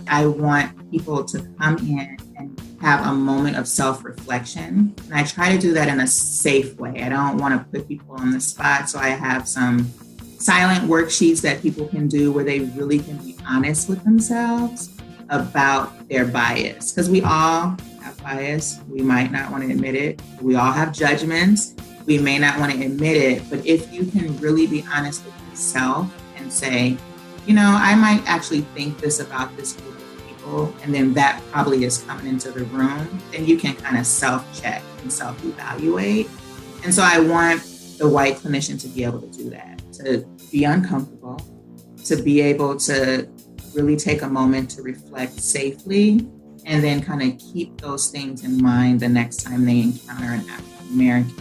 I want people to come in and have a moment of self-reflection. And I try to do that in a safe way. I don't want to put people on the spot. So I have some silent worksheets that people can do where they really can be honest with themselves about their bias. Because we all have bias. We might not want to admit it. We all have judgments. We may not want to admit it. But if you can really be honest with yourself and say, I might actually think this about this group of people, and then that probably is coming into the room, then you can kind of self-check and self-evaluate. And so I want the white clinician to be able to do that, to be uncomfortable, to be able to really take a moment to reflect safely, and then kind of keep those things in mind the next time they encounter an African American,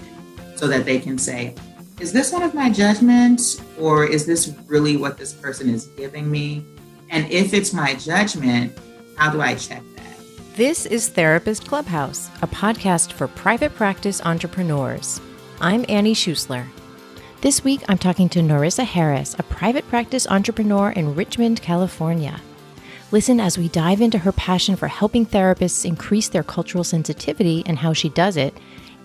so that they can say, is this one of my judgments, or is this really what this person is giving me? And if it's my judgment, how do I check that? This is Therapist Clubhouse, a podcast for private practice entrepreneurs. I'm Annie Schusler. This week, I'm talking to Narissa Harris, a private practice entrepreneur in Richmond, California. Listen as we dive into her passion for helping therapists increase their cultural sensitivity and how she does it,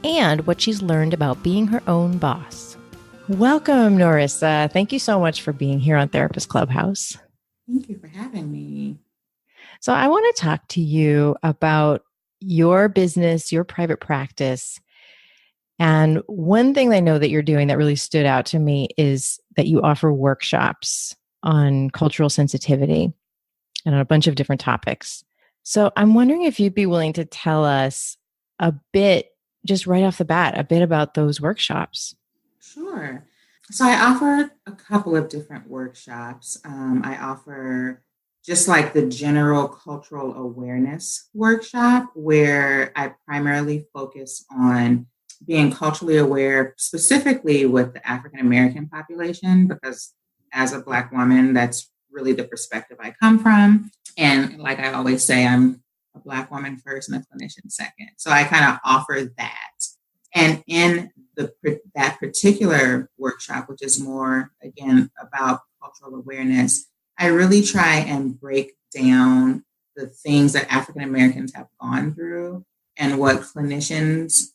and what she's learned about being her own boss. Welcome, Narissa. Thank you so much for being here on Therapist Clubhouse. Thank you for having me. So I want to talk to you about your business, your private practice. And one thing I know that you're doing that really stood out to me is that you offer workshops on cultural sensitivity and on a bunch of different topics. So I'm wondering if you'd be willing to tell us a bit, just right off the bat, a bit about those workshops. Sure. So I offer a couple of different workshops. I offer just like the general cultural awareness workshop, where I primarily focus on being culturally aware, specifically with the African American population, because as a Black woman, that's really the perspective I come from. And like I always say, I'm a Black woman first and a clinician second. So I kind of offer that. And in that particular workshop, which is more, again, about cultural awareness, I really try and break down the things that African Americans have gone through and what clinicians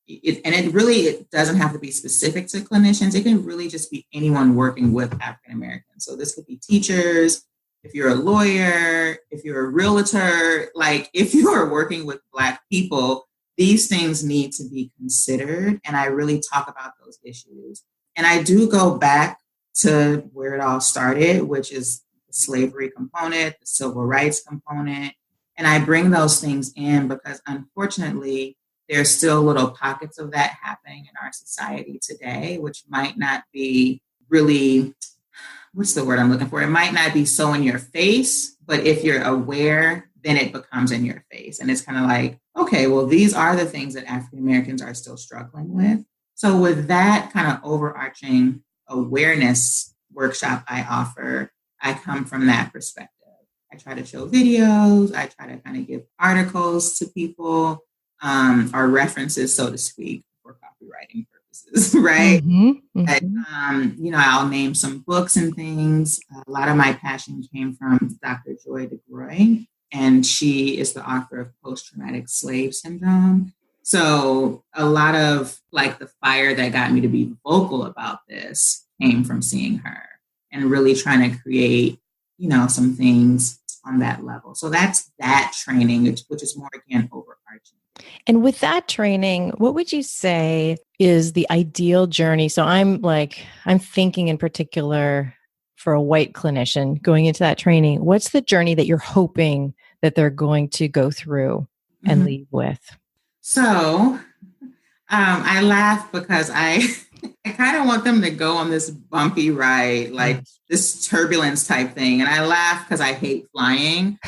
it doesn't have to be specific to clinicians. It can really just be anyone working with African Americans. So this could be teachers, if you're a lawyer, if you're a realtor, like if you are working with Black people, these things need to be considered. And I really talk about those issues. And I do go back to where it all started, which is the slavery component, the civil rights component. And I bring those things in because unfortunately, there's still little pockets of that happening in our society today, which might not be really, what's the word I'm looking for? It might not be so in your face, but if you're aware, then it becomes in your face. And it's kind of like, okay, well, these are the things that African Americans are still struggling with. So with that kind of overarching awareness workshop I offer, I come from that perspective. I try to show videos. I try to kind of give articles to people, or references, so to speak, for copywriting purposes, right? Mm-hmm. But, I'll name some books and things. A lot of my passion came from Dr. Joy DeGroy, and she is the author of Post-Traumatic Slave Syndrome. So a lot of like the fire that got me to be vocal about this came from seeing her and really trying to create, some things on that level. So that's that training, which is more, again, overarching. And with that training, what would you say is the ideal journey? So I'm thinking in particular for a white clinician going into that training, what's the journey that you're hoping that they're going to go through and leave with? So I laugh because I kind of want them to go on this bumpy ride, like this turbulence type thing. And I laugh because I hate flying.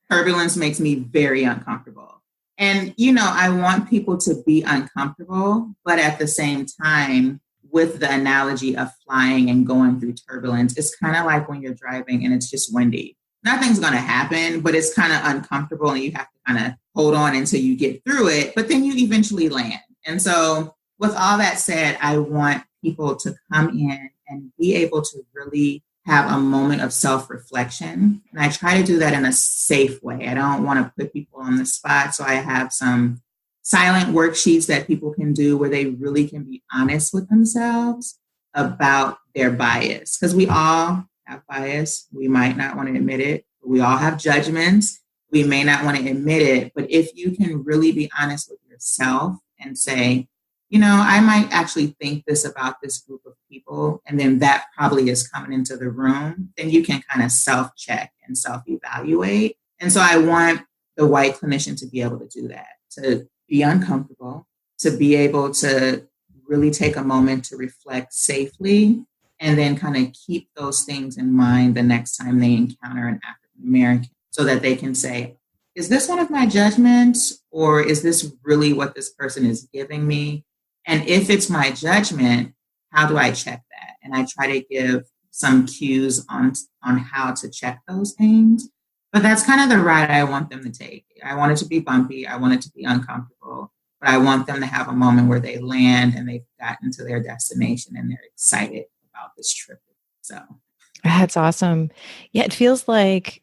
Turbulence makes me very uncomfortable. And, I want people to be uncomfortable, but at the same time, with the analogy of flying and going through turbulence, it's kind of like when you're driving and it's just windy. Nothing's going to happen, but it's kind of uncomfortable and you have to kind of hold on until you get through it, but then you eventually land. And so with all that said, I want people to come in and be able to really have a moment of self-reflection. And I try to do that in a safe way. I don't want to put people on the spot. So I have some silent worksheets that people can do where they really can be honest with themselves about their bias. Because we all have bias. We might not want to admit it. We all have judgments. We may not want to admit it. But if you can really be honest with yourself and say, I might actually think this about this group of people, and then that probably is coming into the room, then you can kind of self-check and self-evaluate. And so I want the white clinician to be able to do that, to be uncomfortable, to be able to really take a moment to reflect safely, and then kind of keep those things in mind the next time they encounter an African American, so that they can say, is this one of my judgments, or is this really what this person is giving me? And if it's my judgment, how do I check that? And I try to give some cues on how to check those things. But that's kind of the ride I want them to take. I want it to be bumpy. I want it to be uncomfortable. But I want them to have a moment where they land and they've gotten to their destination and they're excited about this trip. So that's awesome. Yeah, it feels like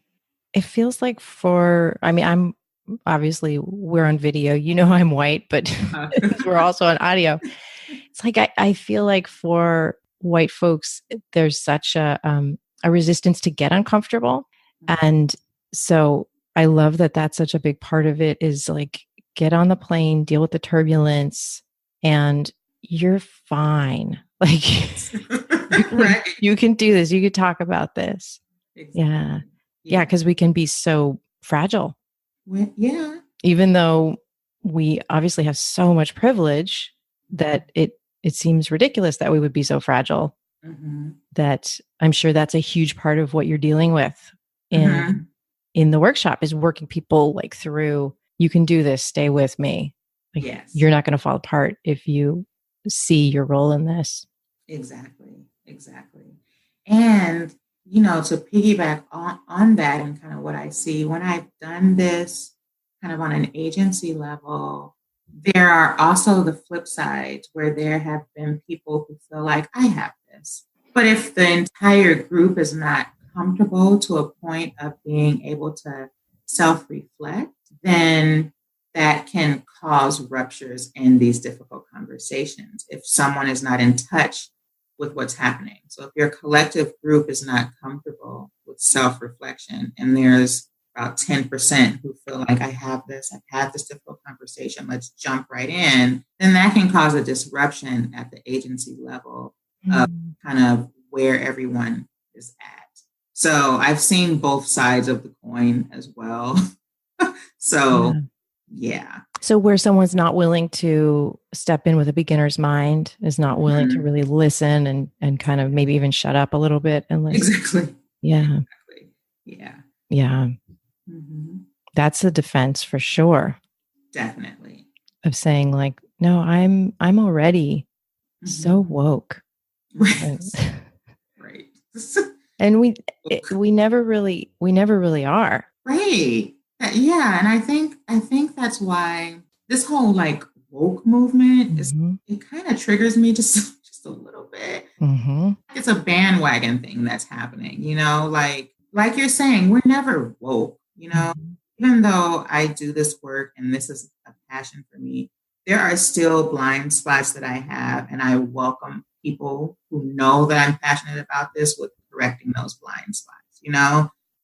I'm obviously we're on video, I'm white, but we're also on audio. It's like, I feel like for white folks, there's such a resistance to get uncomfortable. And so I love that that's such a big part of it, is like, get on the plane, deal with the turbulence, and you're fine. Like, right. You can do this. You could talk about this. Exactly. Yeah. Because we can be so fragile. Yeah. Even though we obviously have so much privilege that it seems ridiculous that we would be so fragile. That I'm sure that's a huge part of what you're dealing with in the workshop, is working people like through, you can do this, stay with me. Like, yes. You're not going to fall apart if you see your role in this. Exactly. And, to piggyback on that and kind of what I see when I've done this kind of on an agency level, there are also the flip sides where there have been people who feel like, I have this. But if the entire group is not comfortable to a point of being able to self-reflect, then that can cause ruptures in these difficult conversations if someone is not in touch with what's happening. So if your collective group is not comfortable with self-reflection, and there's about 10% who feel like, I've had this difficult conversation, let's jump right in, then that can cause a disruption at the agency level of kind of where everyone is at. So I've seen both sides of the coin as well. Yeah. So where someone's not willing to step in with a beginner's mind, is not willing to really listen and kind of maybe even shut up a little bit. And exactly. Yeah. Exactly. Yeah. That's a defense for sure. Definitely. Of saying like, no, I'm already so woke. Right. Right. And we never really are. Right. Yeah. And I think that's why this whole like woke movement it kind of triggers me just a little bit. It's a bandwagon thing that's happening, like you're saying, we're never woke, even though I do this work and this is a passion for me, there are still blind spots that I have, and I welcome people who know that I'm passionate about this with correcting those blind spots,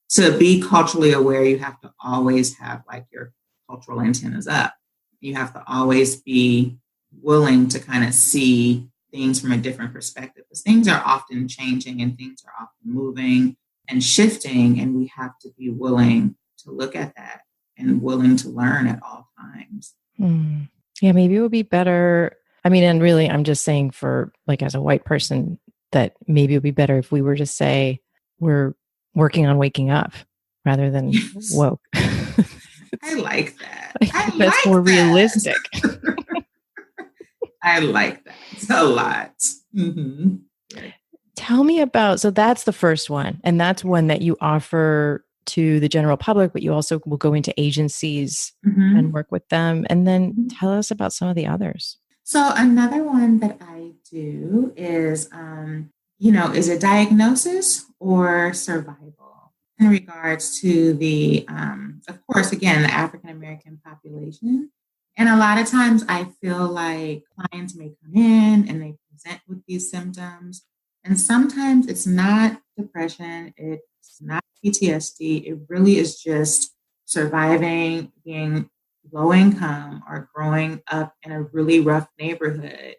To be culturally aware, you have to always have like your cultural antennas up. You have to always be willing to kind of see things from a different perspective, because things are often changing and things are often moving and shifting, and we have to be willing to look at that and willing to learn at all times. Yeah, maybe it would be better. I mean, and really, I'm just saying for like as a white person, that maybe it would be better if we were to say we're working on waking up rather than woke. I like that. That's more realistic. I like that a lot. Tell me about, so that's the first one. And that's one that you offer to the general public, but you also will go into agencies and work with them. And then tell us about some of the others. So another one that I do is is it diagnosis or survival in regards to the, of course, again, the African American population. And a lot of times I feel like clients may come in and they present with these symptoms. And sometimes it's not depression, it's not PTSD. It really is just surviving, being low income, or growing up in a really rough neighborhood.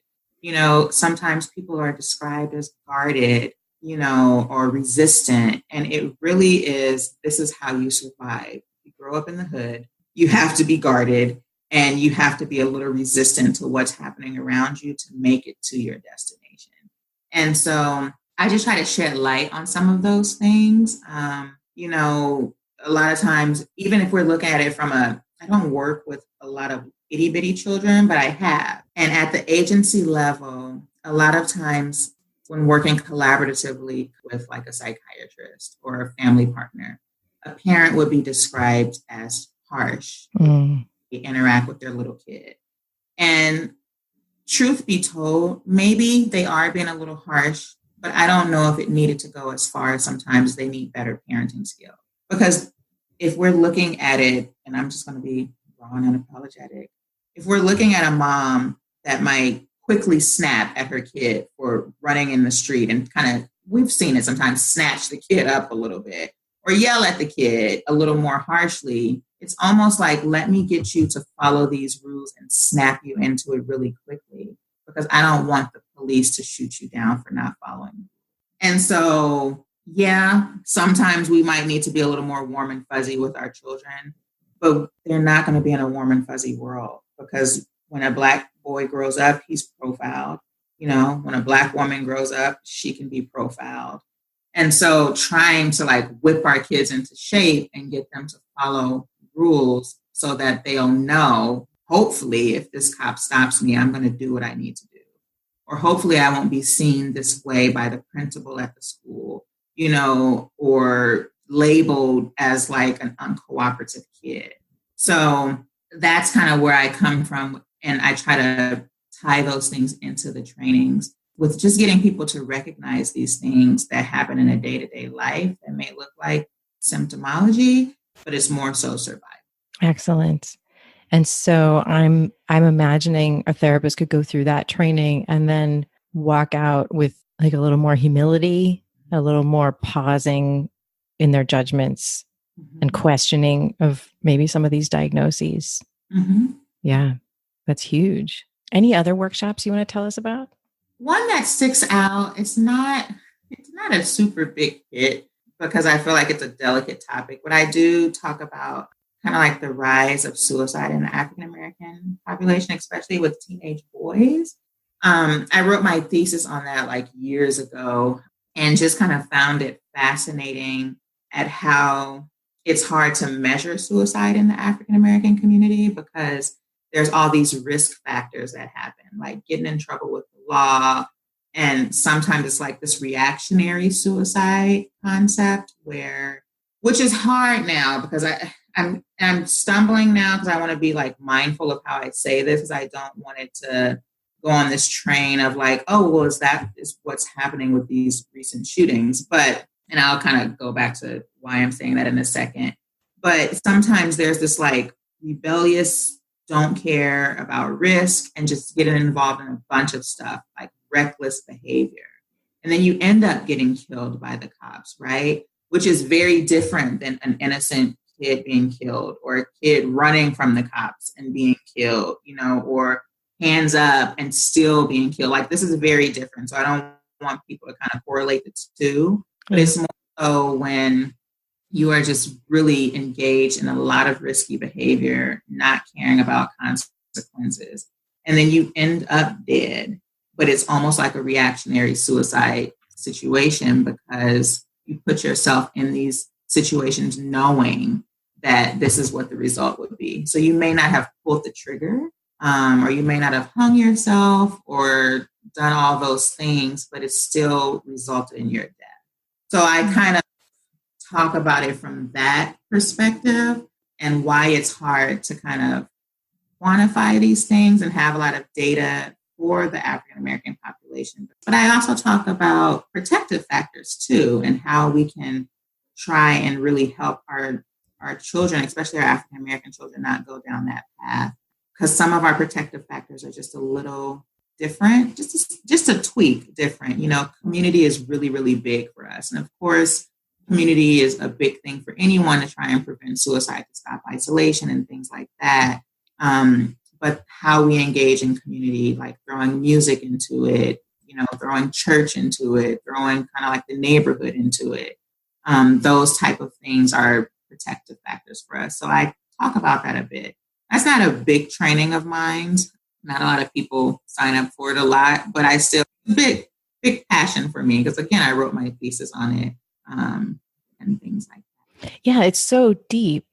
Sometimes people are described as guarded, or resistant. And it really is, this is how you survive. You grow up in the hood, you have to be guarded, and you have to be a little resistant to what's happening around you to make it to your destination. And so I just try to shed light on some of those things. A lot of times, even if we're looking at it I don't work with a lot of itty bitty children, but I have. And at the agency level, a lot of times when working collaboratively with like a psychiatrist or a family partner, a parent would be described as harsh. They interact with their little kid. And truth be told, maybe they are being a little harsh, but I don't know if it needed to go as far as sometimes they need better parenting skills. Because if we're looking at it, and I'm just going to be raw and unapologetic, if we're looking at a mom that might quickly snap at her kid for running in the street and kind of, we've seen it sometimes, snatch the kid up a little bit or yell at the kid a little more harshly, it's almost like, let me get you to follow these rules and snap you into it really quickly, because I don't want the police to shoot you down for not following. And so, yeah, sometimes we might need to be a little more warm and fuzzy with our children, but they're not going to be in a warm and fuzzy world, because when a Black boy grows up, he's profiled. When a Black woman grows up, she can be profiled. And so trying to like whip our kids into shape and get them to follow rules so that they'll know, hopefully, if this cop stops me, I'm going to do what I need to do. Or hopefully I won't be seen this way by the principal at the school, or labeled as like an uncooperative kid. So that's kind of where I come from. And I try to tie those things into the trainings with just getting people to recognize these things that happen in a day-to-day life that may look like symptomology, but it's more so survival. Excellent. And so I'm imagining a therapist could go through that training and then walk out with like a little more humility, a little more pausing in their judgments and questioning of maybe some of these diagnoses. Yeah, that's huge. Any other workshops you want to tell us about? One that sticks out, it's not a super big hit because I feel like it's a delicate topic, but I do talk about kind of like the rise of suicide in the African American population, especially with teenage boys. I wrote my thesis on that like years ago and just kind of found it fascinating at how it's hard to measure suicide in the African American community because there's all these risk factors that happen, like getting in trouble with the law. And sometimes it's like this reactionary suicide concept which is hard now because I'm stumbling now because I want to be like mindful of how I say this because I don't want it to go on this train of like, oh, well, is what's happening with these recent shootings. And I'll kind of go back to why I'm saying that in a second. But sometimes there's this like rebellious, don't care about risk and just getting involved in a bunch of stuff like reckless behavior. And then you end up getting killed by the cops, right? Which is very different than an innocent kid being killed or a kid running from the cops and being killed, or hands up and still being killed. Like this is very different. So I don't want people to kind of correlate the two, but it's more so when you are just really engaged in a lot of risky behavior, not caring about consequences. And then you end up dead, but it's almost like a reactionary suicide situation because you put yourself in these situations knowing that this is what the result would be. So you may not have pulled the trigger, or you may not have hung yourself or done all those things, but it still resulted in your death. So I kind of talk about it from that perspective and why it's hard to kind of quantify these things and have a lot of data for the African American population population. But I also talk about protective factors too, and how we can try and really help our children, especially our African American children, not go down that path. Because some of our protective factors are just a little different, just a tweak different. Community is really, really big for us. And of course, community is a big thing for anyone to try and prevent suicide, to stop isolation and things like that. But how we engage in community, like throwing music into it, throwing church into it, throwing kind of like the neighborhood into it. Those type of things are protective factors for us. So I talk about that a bit. That's not a big training of mine. Not a lot of people sign up for it a lot, but I still, big passion for me, because again, I wrote my thesis on it, and things like that. Yeah, it's so deep.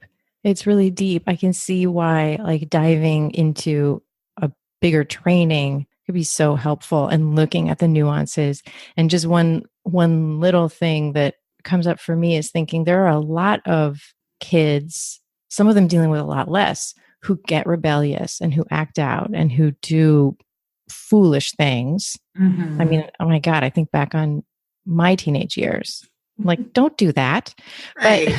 It's really deep. I can see why like diving into a bigger training could be so helpful, and looking at the nuances. And just one little thing that comes up for me is thinking there are a lot of kids, some of them dealing with a lot less, who get rebellious and who act out and who do foolish things. Mm-hmm. I mean, oh my God, I think back on my teenage years. Like, don't do that. Right.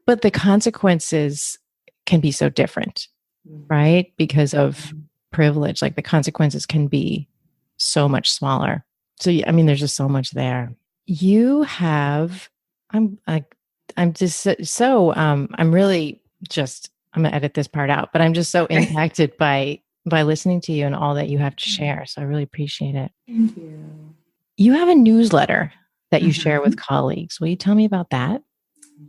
But the consequences can be so different, right? Because of privilege, like the consequences can be so much smaller. So, I mean, there's just so much there. You have, I'm just so, I'm really just, I'm going to edit this part out, but I'm just so impacted by listening to you and all that you have to share. So I really appreciate it. Thank you. You have a newsletter that you share with colleagues. Will you tell me about that?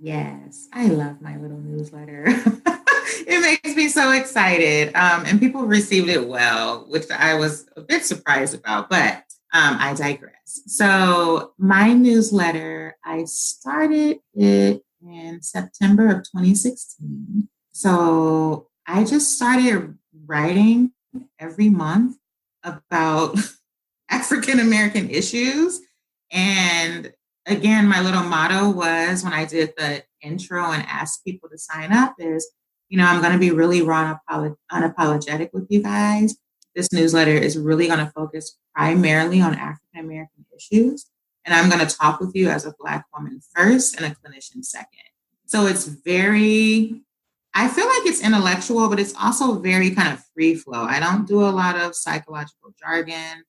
Yes, I love my little newsletter. It makes me so excited. And people received it well, which I was a bit surprised about, but I digress. So my newsletter, I started it in September of 2016. So I just started writing every month about African American issues. And again, my little motto was, when I did the intro and asked people to sign up, is, I'm going to be really raw and unapologetic with you guys. This newsletter is really going to focus primarily on African American issues. And I'm going to talk with you as a Black woman first and a clinician second. So it's I feel like it's intellectual, but it's also very kind of free flow. I don't do a lot of psychological jargon.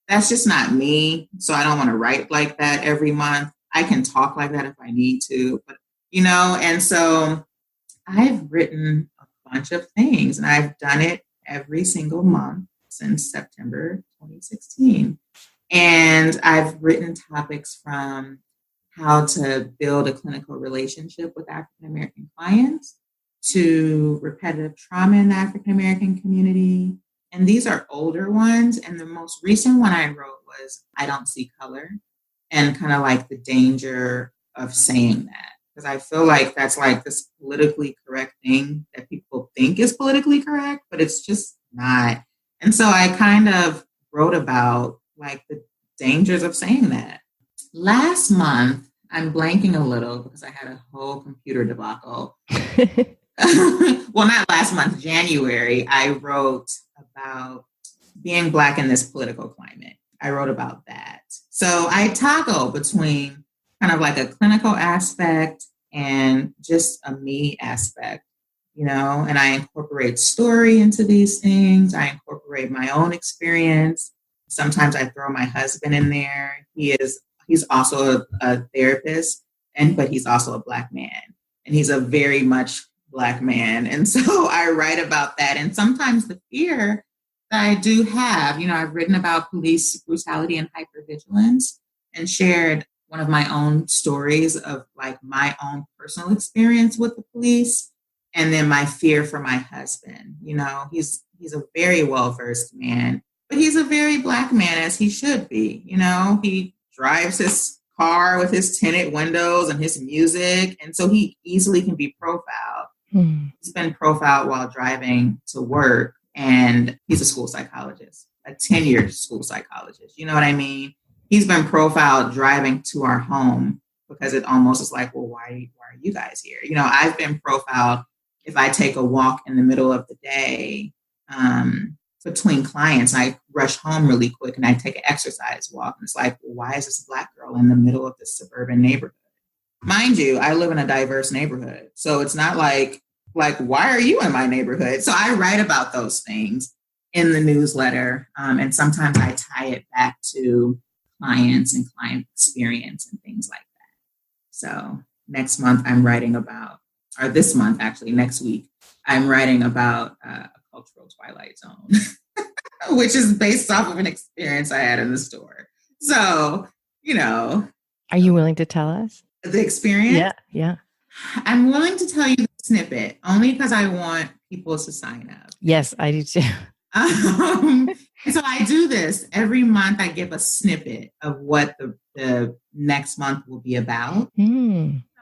That's just not me. So I don't want to write like that every month. I can talk like that if I need to, but and so I've written a bunch of things, and I've done it every single month since September 2016. And I've written topics from how to build a clinical relationship with African American clients, to repetitive trauma in the African American community. And these are older ones. And the most recent one I wrote was I Don't See Color, and kind of like the danger of saying that. Because I feel like that's like this politically correct thing that people think is politically correct, but it's just not. And so I kind of wrote about like the dangers of saying that. Last month, I'm blanking a little because I had a whole computer debacle. Well, not last month, January, I wrote about being Black in this political climate. I wrote about that. So I toggle between kind of like a clinical aspect and just a me aspect, and I incorporate story into these things. I incorporate my own experience. Sometimes I throw my husband in there. He's also a therapist, but he's also a Black man, and he's a very much Black man. And so I write about that. And sometimes the fear that I do have, I've written about police brutality and hypervigilance, and shared one of my own stories of like my own personal experience with the police, and then my fear for my husband. He's a very well-versed man, but he's a very Black man, as he should be. He drives his car with his tinted windows and his music. And so he easily can be profiled. He's been profiled while driving to work, and he's a school psychologist, a tenured school psychologist. You know what I mean? He's been profiled driving to our home, because it almost is like, well, why are you guys here? I've been profiled if I take a walk in the middle of the day between clients. I rush home really quick and I take an exercise walk. And it's like, well, why is this Black girl in the middle of this suburban neighborhood? Mind you, I live in a diverse neighborhood. So it's not like, why are you in my neighborhood? So I write about those things in the newsletter. And sometimes I tie it back to clients and client experience and things like that. So next month I'm writing about, or this month actually, next week, I'm writing about a cultural twilight zone, which is based off of an experience I had in the store. So, Are you willing to tell us? The experience? Yeah. I'm willing to tell you the snippet only because I want people to sign up. Yes, I do too. So I do this every month. I give a snippet of what the next month will be about.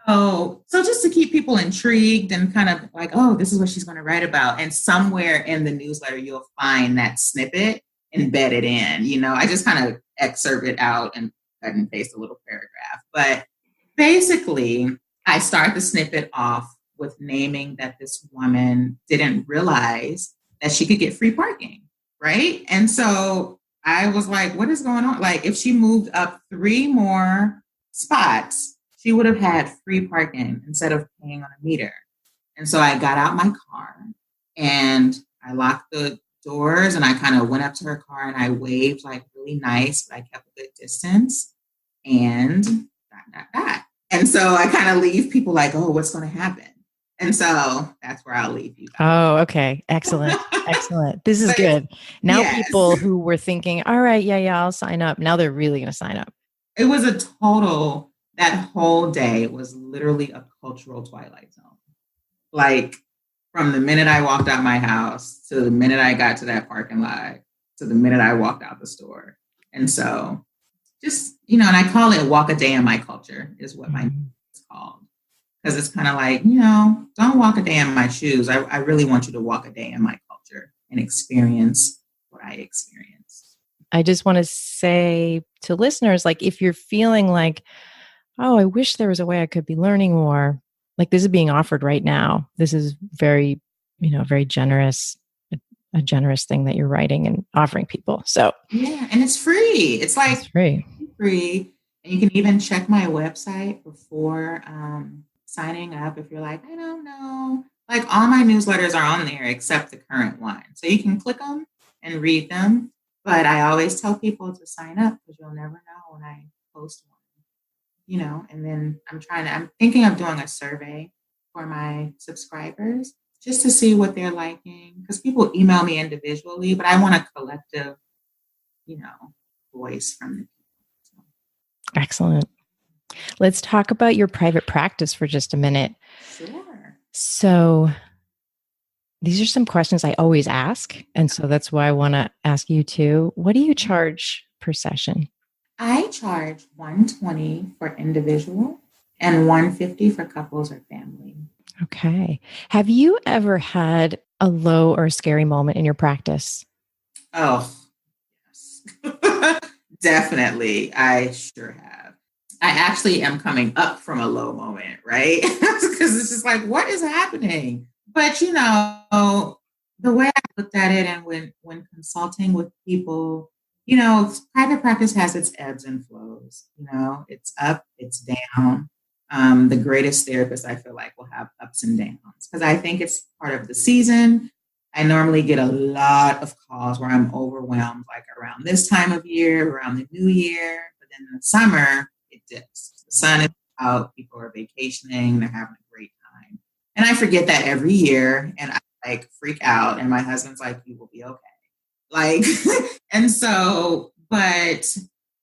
So just to keep people intrigued and kind of like, oh, this is what she's going to write about. And somewhere in the newsletter, you'll find that snippet embedded in. I just kind of excerpt it out and cut and paste a little paragraph. But basically, I start the snippet off with naming that this woman didn't realize that she could get free parking, right? And so I was like, what is going on? Like, if she moved up 3 more spots, she would have had free parking instead of paying on a meter. And so I got out my car and I locked the doors and I kind of went up to her car and I waved like really nice, but I kept a good distance and that. And so I kind of leave people like, oh, what's going to happen? And so that's where I'll leave you guys. Oh, okay. Excellent. Excellent. This is good. Now yes. People who were thinking, all right, yeah, I'll sign up. Now they're really going to sign up. It was that whole day was literally a cultural twilight zone. Like from the minute I walked out my house to the minute I got to that parking lot to the minute I walked out the store. And so just, and I call it walk a day in my culture is what my name is called. Because it's kind of like, don't walk a day in my shoes. I really want you to walk a day in my culture and experience what I experienced. I just want to say to listeners, like, if you're feeling like, oh, I wish there was a way I could be learning more, like this is being offered right now. This is very, very generous, a generous thing that you're writing and offering people. So yeah, and it's free. It's like it's free. And you can even check my website before signing up if you're like, I don't know. Like all my newsletters are on there except the current one. So you can click them and read them. But I always tell people to sign up because you'll never know when I post one. And then I'm thinking of doing a survey for my subscribers just to see what they're liking. Because people email me individually, but I want a collective, voice from the people. So. Excellent. Let's talk about your private practice for just a minute. Sure. So these are some questions I always ask. And so that's why I want to ask you too. What do you charge per session? I charge $120 for individual and $150 for couples or family. Okay. Have you ever had a low or scary moment in your practice? Oh, yes. Definitely. I sure have. I actually am coming up from a low moment, right? Because it's just like, what is happening? But, the way I looked at it and when consulting with people, private practice has its ebbs and flows. It's up, it's down. The greatest therapists, I feel like, will have ups and downs because I think it's part of the season. I normally get a lot of calls where I'm overwhelmed, like around this time of year, around the new year. But then in the summer, it dips. The sun is out, people are vacationing, they're having a great time. And I forget that every year and I freak out. And my husband's like, you will be okay. And so, but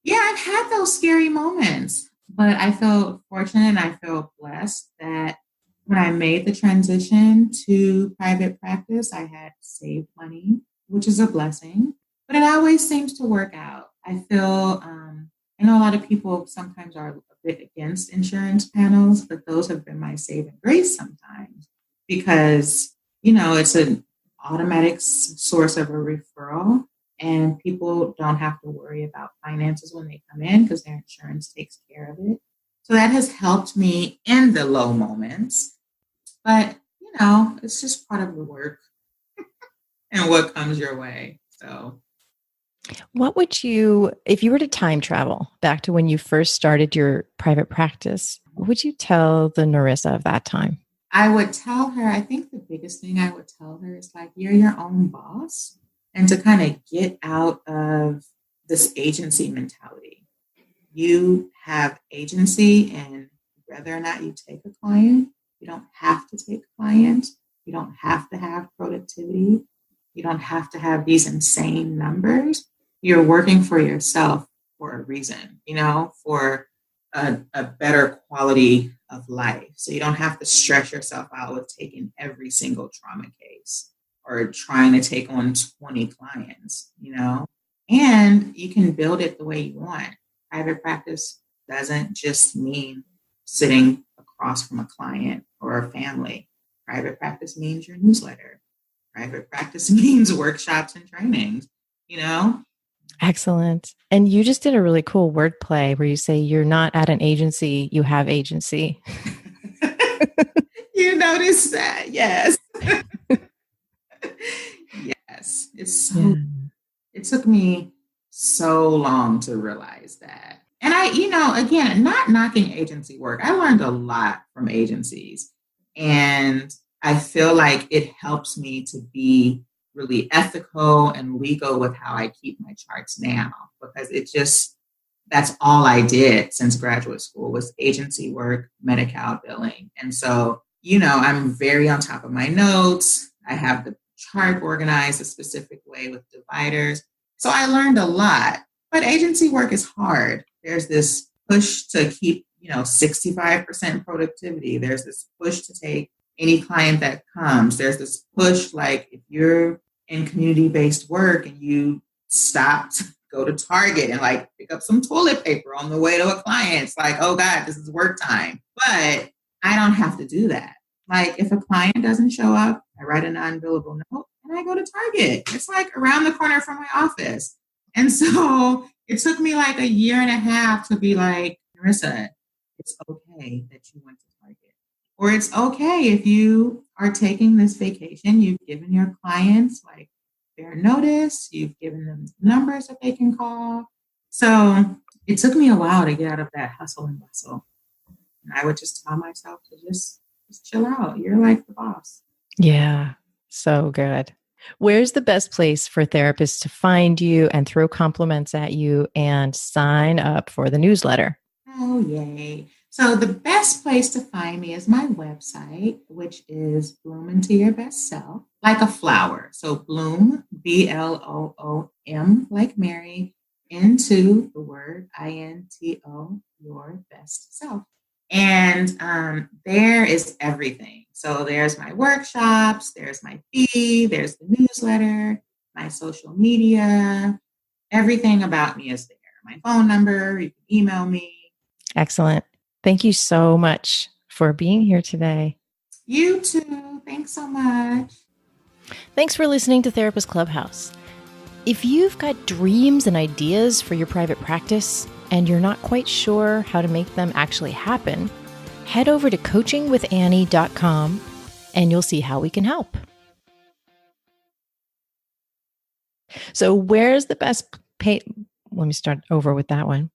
yeah, I've had those scary moments, but I feel fortunate and I feel blessed that when I made the transition to private practice, I had saved money, which is a blessing, but it always seems to work out. I feel, I know a lot of people sometimes are a bit against insurance panels, but those have been my saving grace sometimes because, it's an automatic source of a referral and people don't have to worry about finances when they come in because their insurance takes care of it. So that has helped me in the low moments. But, it's just part of the work and what comes your way. So What would you, if you were to time travel back to when you first started your private practice, what would you tell the Narissa of that time? I would tell her, I think the biggest thing I would tell her is like, you're your own boss, and to kind of get out of this agency mentality. You have agency in whether or not you take a client. You don't have to take a client. You don't have to have productivity. You don't have to have these insane numbers. You're working for yourself for a reason, for a better quality of life. So you don't have to stress yourself out with taking every single trauma case or trying to take on 20 clients, and you can build it the way you want. Private practice doesn't just mean sitting across from a client or a family. Private practice means your newsletter. Private practice means workshops and trainings, Excellent. And you just did a really cool wordplay where you say you're not at an agency, you have agency. You noticed that? Yes. Yes. It took me so long to realize that. And again, not knocking agency work. I learned a lot from agencies. And I feel like it helps me to be really ethical and legal with how I keep my charts now, because that's all I did since graduate school was agency work, Medi-Cal billing. And so, I'm very on top of my notes. I have the chart organized a specific way with dividers. So I learned a lot, but agency work is hard. There's this push to keep, 65% productivity. There's this push to take any client that comes. There's this push, like if you're in community-based work and you stop to go to Target and like pick up some toilet paper on the way to a client, it's like, oh God, this is work time. But I don't have to do that. Like if a client doesn't show up, I write a non-billable note and I go to Target. It's like around the corner from my office. And so it took me like a year and a half to be like, Narissa, it's okay that you went to Target. Or it's okay if you are taking this vacation, you've given your clients like fair notice, you've given them numbers that they can call. So it took me a while to get out of that hustle and bustle. And I would just tell myself to just chill out. You're like the boss. Yeah, so good. Where's the best place for therapists to find you and throw compliments at you and sign up for the newsletter? Oh, yay. So the best place to find me is my website, which is Bloom Into Your Best Self, like a flower. So Bloom, BLOOM, like Mary, into the word INTO, your best self. And there is everything. So there's my workshops, there's my fee, there's the newsletter, my social media, everything about me is there. My phone number, you can email me. Excellent. Thank you so much for being here today. You too. Thanks so much. Thanks for listening to Therapist Clubhouse. If you've got dreams and ideas for your private practice and you're not quite sure how to make them actually happen, head over to coachingwithannie.com and you'll see how we can help. So where's the best pay? Let me start over with that one.